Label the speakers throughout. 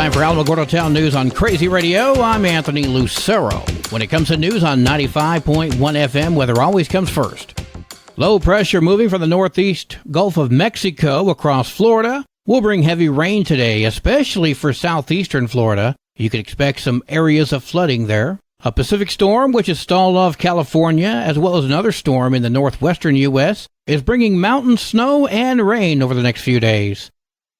Speaker 1: Time for Alamogordo Town News on Crazy Radio. I'm Anthony Lucero. When it comes to news on 95.1 FM, weather always comes first. Low pressure moving from the northeast Gulf of Mexico across Florida will bring heavy rain today, especially for southeastern Florida. You can expect some areas of flooding there. A Pacific storm, which is stalled off California, as well as another storm in the northwestern U.S., is bringing mountain snow and rain over the next few days.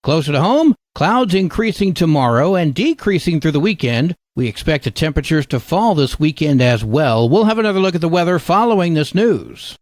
Speaker 1: Closer to home, clouds increasing tomorrow and decreasing through the weekend. We expect the temperatures to fall this weekend as well. We'll have another look at the weather following this news.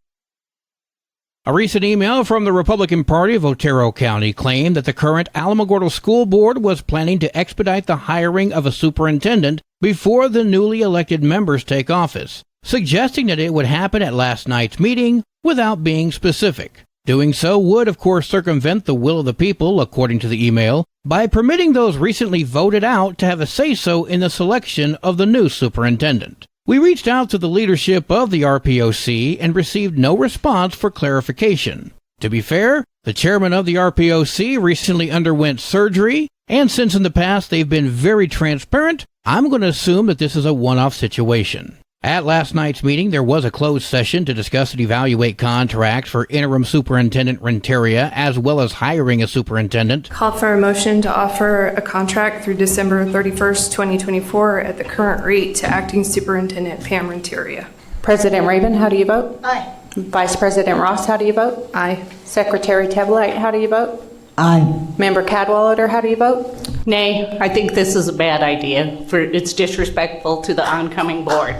Speaker 1: A recent email from the Republican Party of Otero County claimed that the current Alamogordo School Board was planning to expedite the hiring of a superintendent before the newly elected members take office, suggesting that it would happen at last night's meeting without being specific. Doing so would, of course, circumvent the will of the people, according to the email, by permitting those recently voted out to have a say-so in the selection of the new superintendent. We reached out to the leadership of the RPOC and received no response for clarification. To be fair, the chairman of the RPOC recently underwent surgery, and since in the past they've been very transparent, I'm going to assume that this is a one-off situation. At last night's meeting, there was a closed session to discuss and evaluate contracts for interim superintendent Renteria, as well as hiring a superintendent.
Speaker 2: Call for a motion to offer a contract through December 31st, 2024 at the current rate to acting superintendent Pam Renteria.
Speaker 3: President Rabin, how do you vote?
Speaker 4: Aye.
Speaker 3: Vice President Ross, how do you vote?
Speaker 2: Aye.
Speaker 3: Secretary Tebelite, how do you vote?
Speaker 4: Aye.
Speaker 3: Member Cadwallader, how do you vote?
Speaker 5: Nay, I think this is a bad idea. It's disrespectful to the oncoming board.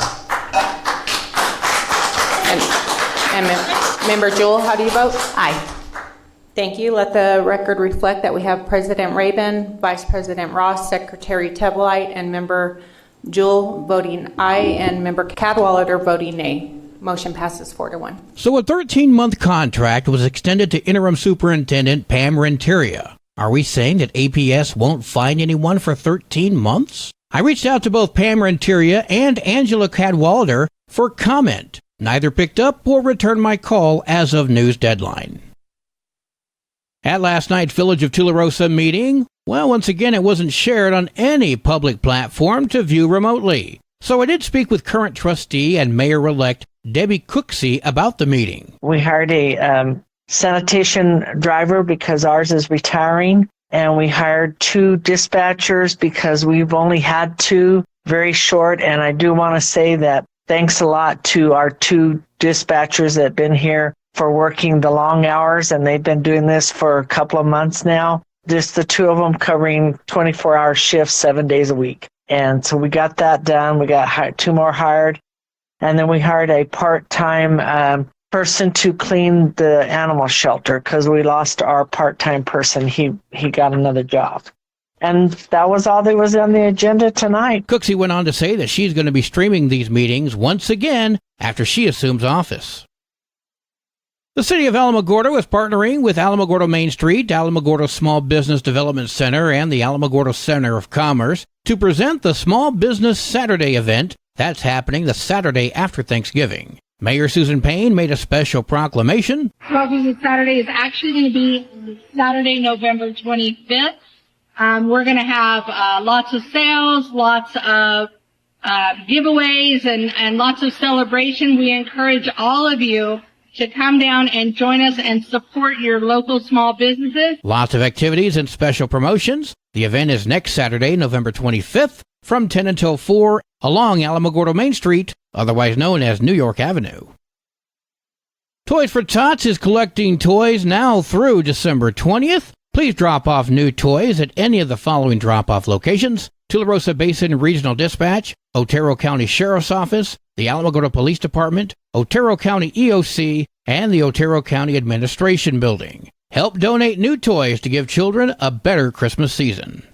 Speaker 3: And Member Jewell, how do you vote?
Speaker 5: Aye.
Speaker 3: Thank you. Let the record reflect that we have President Rabin, Vice President Ross, Secretary Tebelite, and Member Jewell voting aye, and Member Cadwallader voting nay. Motion passes 4-1.
Speaker 1: So a 13-month contract was extended to interim superintendent Pam Renteria. Are we saying that APS won't find anyone for 13 months? I reached out to both Pam Renteria and Angela Cadwallader for comment. Neither picked up or returned my call as of news deadline. At last night's Village of Tularosa meeting, well, once again, it wasn't shared on any public platform to view remotely. So I did speak with current trustee and mayor-elect Debbie Cooksey about the meeting.
Speaker 6: We hired a sanitation driver because ours is retiring, and we hired 2 dispatchers because we've only had 2, very short, and I do want to say that thanks a lot to our 2 dispatchers that have been here for working the long hours, and they've been doing this for a couple of months now. Just the 2 of them covering 24-hour shifts 7 days a week. And so we got that done. We got 2 more hired. And then we hired a part-time person to clean the animal shelter because we lost our part-time person. He got another job. And that was all that was on the agenda tonight.
Speaker 1: Cooksey went on to say that she's going to be streaming these meetings once again after she assumes office. The city of Alamogordo is partnering with Alamogordo Main Street, Alamogordo Small Business Development Center, and the Alamogordo Center of Commerce to present the Small Business Saturday event that's happening the Saturday after Thanksgiving. Mayor Susan Payne made a special proclamation.
Speaker 7: Small Business Saturday is actually going to be Saturday, November 25th. We're going to have lots of sales, lots of giveaways, and lots of celebration. We encourage all of you to come down and join us and support your local small businesses.
Speaker 1: Lots of activities and special promotions. The event is next Saturday, November 25th, from 10 until 4 along Alamogordo Main Street, otherwise known as New York Avenue. Toys for Tots is collecting toys now through December 20th. Please drop off new toys at any of the following drop-off locations: Tularosa Basin Regional Dispatch, Otero County Sheriff's Office, the Alamogordo Police Department, Otero County EOC, and the Otero County Administration Building. Help donate new toys to give children a better Christmas season.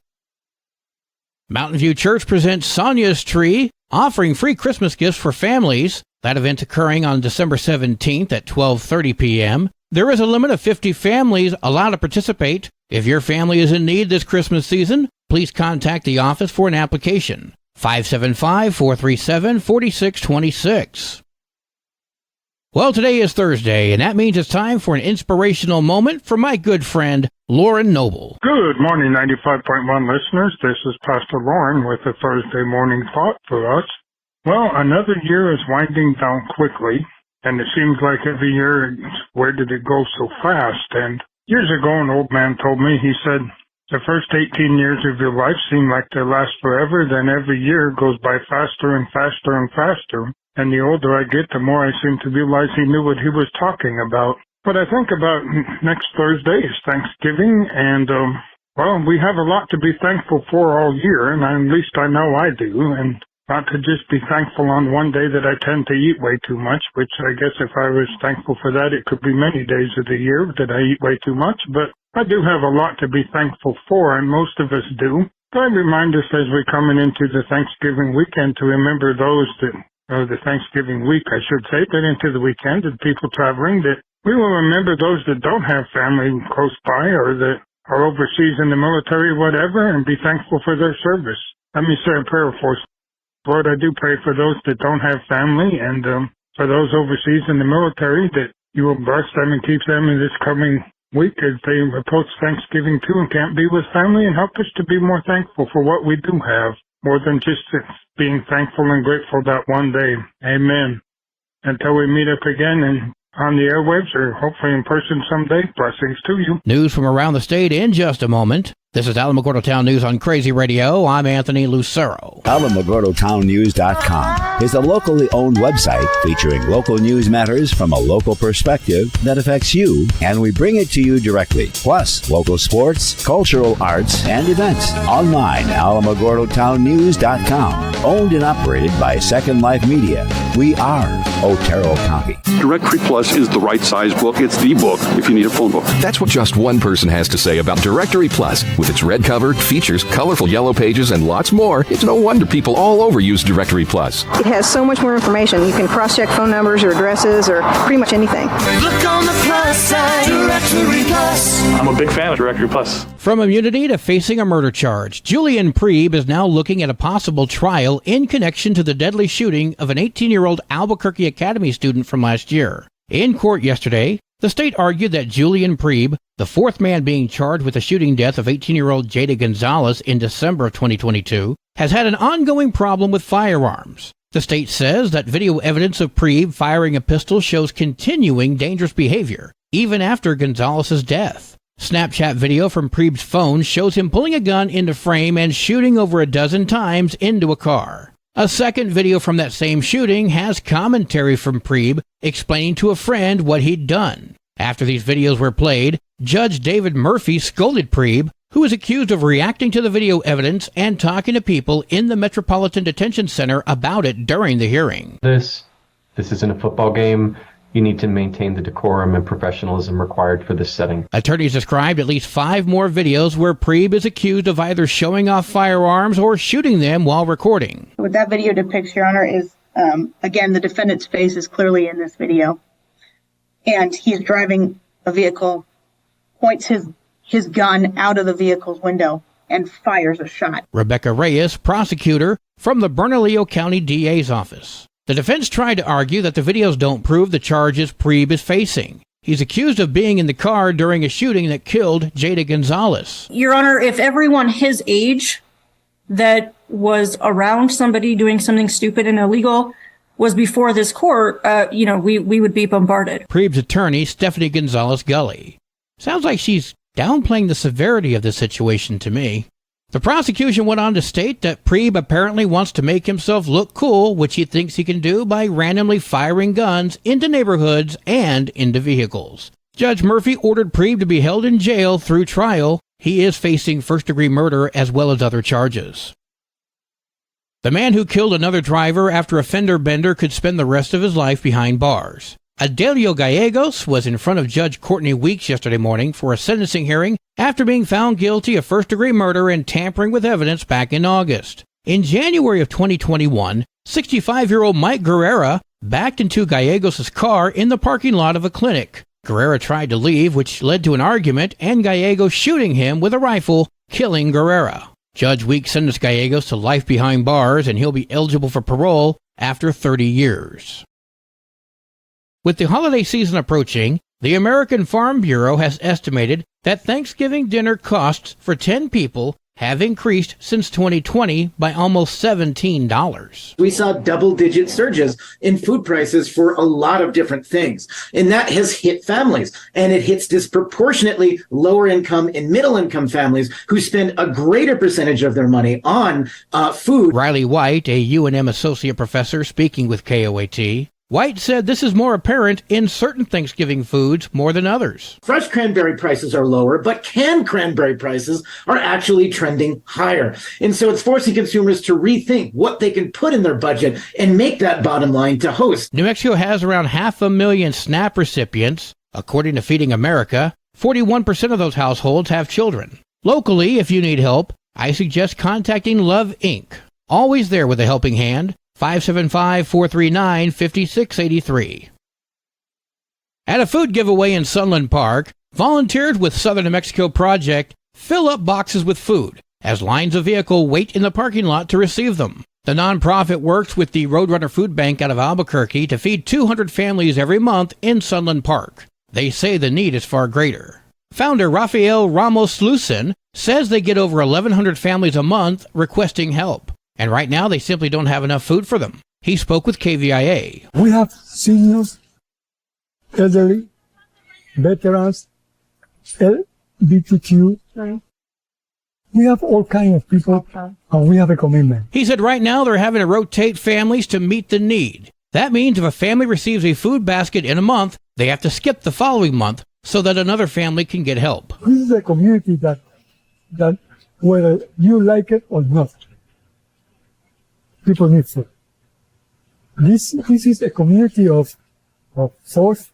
Speaker 1: Mountain View Church presents Sonia's Tree, offering free Christmas gifts for families. That event occurring on December 17th at 12:30 p.m. There is a limit of 50 families allowed to participate. If your family is in need this Christmas season, please contact the office for an application. 575-437-4626. Well, today is Thursday, and that means it's time for an inspirational moment from my good friend, Lauren Noble.
Speaker 4: Good morning, 95.1 listeners. This is Pastor Lauren with a Thursday morning thought for us. Well, another year is winding down quickly, and it seems like every year, where did it go so fast? And years ago, an old man told me, he said, the first 18 years of your life seem like they last forever, then every year goes by faster and faster and faster. And the older I get, the more I seem to realize he knew what he was talking about. But I think about next Thursday is Thanksgiving, and, well, we have a lot to be thankful for all year, and at least I know I do, and not to just be thankful on one day that I tend to eat way too much, which I guess if I was thankful for that, it could be many days of the year that I eat way too much, but I do have a lot to be thankful for, and most of us do. So I remind us as we're coming into the Thanksgiving weekend to remember those that, or the Thanksgiving week, I should say, but into the weekend, and people traveling, that we will remember those that don't have family close by or that are overseas in the military or whatever, and be thankful for their service. Let me say a prayer for us. Lord, I do pray for those that don't have family and for those overseas in the military, that you will bless them and keep them in this coming week as they approach Thanksgiving too and can't be with family, and help us to be more thankful for what we do have, more than just being thankful and grateful that one day. Amen. Until we meet up again and on the airwaves or hopefully in person someday, blessings to you.
Speaker 1: News from around the state in just a moment. This is Alamogordo Town News on Crazy Radio. I'm Anthony Lucero.
Speaker 8: AlamogordoTownNews.com is a locally owned website featuring local news matters from a local perspective that affects you, and we bring it to you directly. Plus, local sports, cultural arts, and events. Online, AlamogordoTownNews.com. Owned and operated by Second Life Media. We are Otero County.
Speaker 9: Directory Plus is the right size book. It's the book if you need a phone book.
Speaker 10: That's what just one person has to say about Directory Plus. With its red cover, features, colorful yellow pages, and lots more, it's no wonder people all over use Directory Plus.
Speaker 11: It has so much more information. You can cross-check phone numbers or addresses or pretty much anything.
Speaker 12: Look on the plus side, Directory Plus.
Speaker 13: I'm a big fan of Directory Plus.
Speaker 1: From immunity to facing a murder charge, Julian Priebe is now looking at a possible trial in connection to the deadly shooting of an 18-year-old Albuquerque Academy student from last year. In court yesterday, the state argued that Julian Priebe, the fourth man being charged with the shooting death of 18-year-old Jada Gonzalez in December of 2022, has had an ongoing problem with firearms. The state says that video evidence of Priebe firing a pistol shows continuing dangerous behavior, even after Gonzalez's death. Snapchat video from Priebe's phone shows him pulling a gun into frame and shooting over a dozen times into a car. A second video from that same shooting has commentary from Priebe explaining to a friend what he'd done. After these videos were played, Judge David Murphy scolded Priebe, who is accused of reacting to the video evidence and talking to people in the Metropolitan Detention Center about it during the hearing.
Speaker 14: This isn't a football game. You need to maintain the decorum and professionalism required for this setting.
Speaker 1: Attorneys described at least 5 more videos where Priebe is accused of either showing off firearms or shooting them while recording.
Speaker 15: What that video depicts, Your Honor, is, again, the defendant's face is clearly in this video. And he's driving a vehicle, points his gun out of the vehicle's window, and fires a shot.
Speaker 1: Rebecca Reyes, prosecutor from the Bernalillo County DA's office. The defense tried to argue that the videos don't prove the charges Priebe is facing. He's accused of being in the car during a shooting that killed Jada Gonzalez.
Speaker 16: Your Honor, if everyone his age that was around somebody doing something stupid and illegal was before this court, we would be bombarded.
Speaker 1: Priebe's attorney, Stephanie Gonzalez Gully. Sounds like she's downplaying the severity of the situation to me. The prosecution went on to state that Priebe apparently wants to make himself look cool, which he thinks he can do by randomly firing guns into neighborhoods and into vehicles. Judge Murphy ordered Priebe to be held in jail through trial. He is facing first-degree murder as well as other charges. The man who killed another driver after a fender bender could spend the rest of his life behind bars. Adelio Gallegos was in front of Judge Courtney Weeks yesterday morning for a sentencing hearing after being found guilty of first-degree murder and tampering with evidence back in August. In January of 2021, 65-year-old Mike Guerrera backed into Gallegos' car in the parking lot of a clinic. Guerrera tried to leave, which led to an argument and Gallegos shooting him with a rifle, killing Guerrera. Judge Weeks sentenced Gallegos to life behind bars, and he'll be eligible for parole after 30 years. With the holiday season approaching, The American Farm Bureau has estimated that Thanksgiving dinner costs for 10 people have increased since 2020 by almost $17.
Speaker 13: We saw double-digit surges in food prices for a lot of different things, and that has hit families, and it hits disproportionately lower-income and middle-income families who spend a greater percentage of their money on food.
Speaker 1: Riley White, a UNM associate professor speaking with KOAT, White said this is more apparent in certain Thanksgiving foods more than others.
Speaker 13: Fresh cranberry prices are lower, but canned cranberry prices are actually trending higher. And so it's forcing consumers to rethink what they can put in their budget and make that bottom line to host.
Speaker 1: New Mexico has around 500,000 SNAP recipients. According to Feeding America, 41% of those households have children. Locally, if you need help, I suggest contacting Love Inc. Always there with a helping hand. 575-439-5683. At a food giveaway in Sunland Park, volunteers with Southern New Mexico Project fill up boxes with food as lines of vehicle wait in the parking lot to receive them. The nonprofit works with the Roadrunner Food Bank out of Albuquerque to feed 200 families every month in Sunland Park. They say the need is far greater. Founder Rafael Ramos-Lucen says they get over 1,100 families a month requesting help. And right now, they simply don't have enough food for them. He spoke with KVIA.
Speaker 17: We have seniors, elderly, veterans, LGBTQ. We have all kinds of people, and we have a commitment.
Speaker 1: He said right now they're having to rotate families to meet the need. That means if a family receives a food basket in a month, they have to skip the following month so that another family can get help.
Speaker 17: This is a community that whether you like it or not, people need food. This is a community of fourth,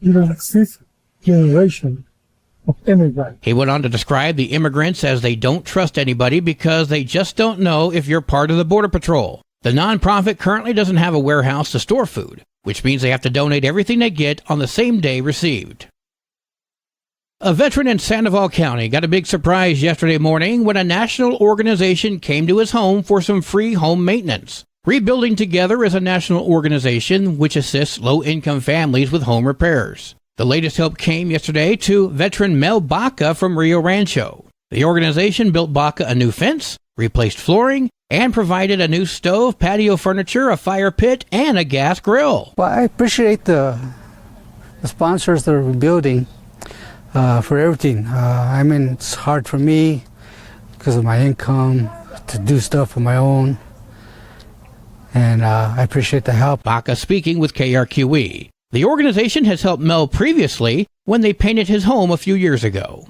Speaker 17: even fifth generation of immigrants.
Speaker 1: He went on to describe the immigrants as they don't trust anybody because they just don't know if you're part of the Border Patrol. The nonprofit currently doesn't have a warehouse to store food, which means they have to donate everything they get on the same day received. A veteran in Sandoval County got a big surprise yesterday morning when a national organization came to his home for some free home maintenance. Rebuilding Together is a national organization which assists low-income families with home repairs. The latest help came yesterday to veteran Mel Baca from Rio Rancho. The organization built Baca a new fence, replaced flooring, and provided a new stove, patio furniture, a fire pit, and a gas grill.
Speaker 18: Well, I appreciate the sponsors that are rebuilding. For everything. I mean, it's hard for me because of my income to do stuff on my own. And I appreciate the help.
Speaker 1: Baca speaking with KRQE. The organization has helped Mel previously when they painted his home a few years ago.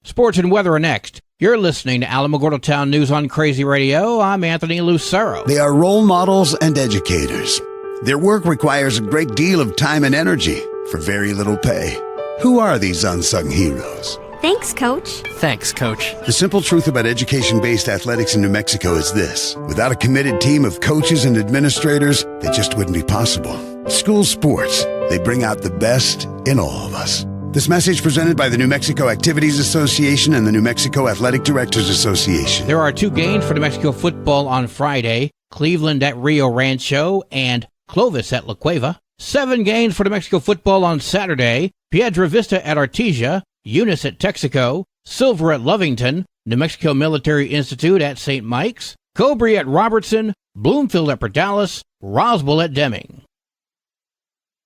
Speaker 1: Sports and weather are next. You're listening to Alamogordo Town News on Crazy Radio. I'm Anthony Lucero.
Speaker 19: They are role models and educators. Their work requires a great deal of time and energy for very little pay. Who are these unsung heroes?
Speaker 20: Thanks, Coach.
Speaker 21: Thanks, Coach.
Speaker 19: The simple truth about education-based athletics in New Mexico is this. Without a committed team of coaches and administrators, it just wouldn't be possible. School sports, they bring out the best in all of us. This message presented by the New Mexico Activities Association and the New Mexico Athletic Directors Association.
Speaker 1: There are 2 games for New Mexico football on Friday, Cleveland at Rio Rancho and Clovis at La Cueva. 7 games for New Mexico football on Saturday, Piedra Vista at Artesia, Eunice at Texaco, Silver at Lovington, New Mexico Military Institute at St. Mike's, Cobrey at Robertson, Bloomfield at Perdalis, Roswell at Deming.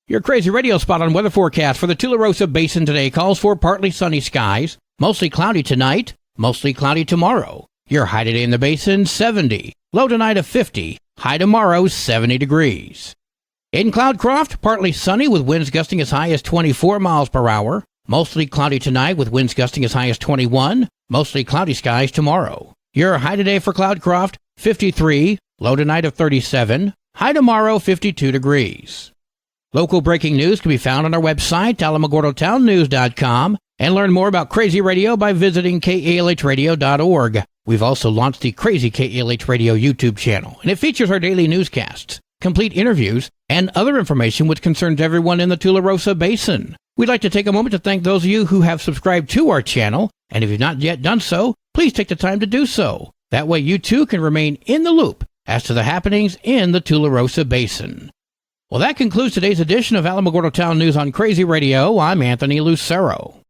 Speaker 1: Your Crazy Radio spot on weather forecast for the Tularosa Basin today calls for partly sunny skies, mostly cloudy tonight, mostly cloudy tomorrow. Your high today in the basin, 70, low tonight of 50, high tomorrow, 70 degrees. In Cloudcroft, partly sunny with winds gusting as high as 24 miles per hour. Mostly cloudy tonight with winds gusting as high as 21. Mostly cloudy skies tomorrow. Your high today for Cloudcroft, 53. Low tonight of 37. High tomorrow, 52 degrees. Local breaking news can be found on our website, alamogordotownnews.com, and learn more about Crazy Radio by visiting kalhradio.org. We've also launched the Crazy KALH Radio YouTube channel, and it features our daily newscasts, complete interviews, and other information which concerns everyone in the Tularosa Basin. We'd like to take a moment to thank those of you who have subscribed to our channel, and if you've not yet done so, please take the time to do so. That way you too can remain in the loop as to the happenings in the Tularosa Basin. Well, that concludes today's edition of Alamogordo Town News on Crazy Radio. I'm Anthony Lucero.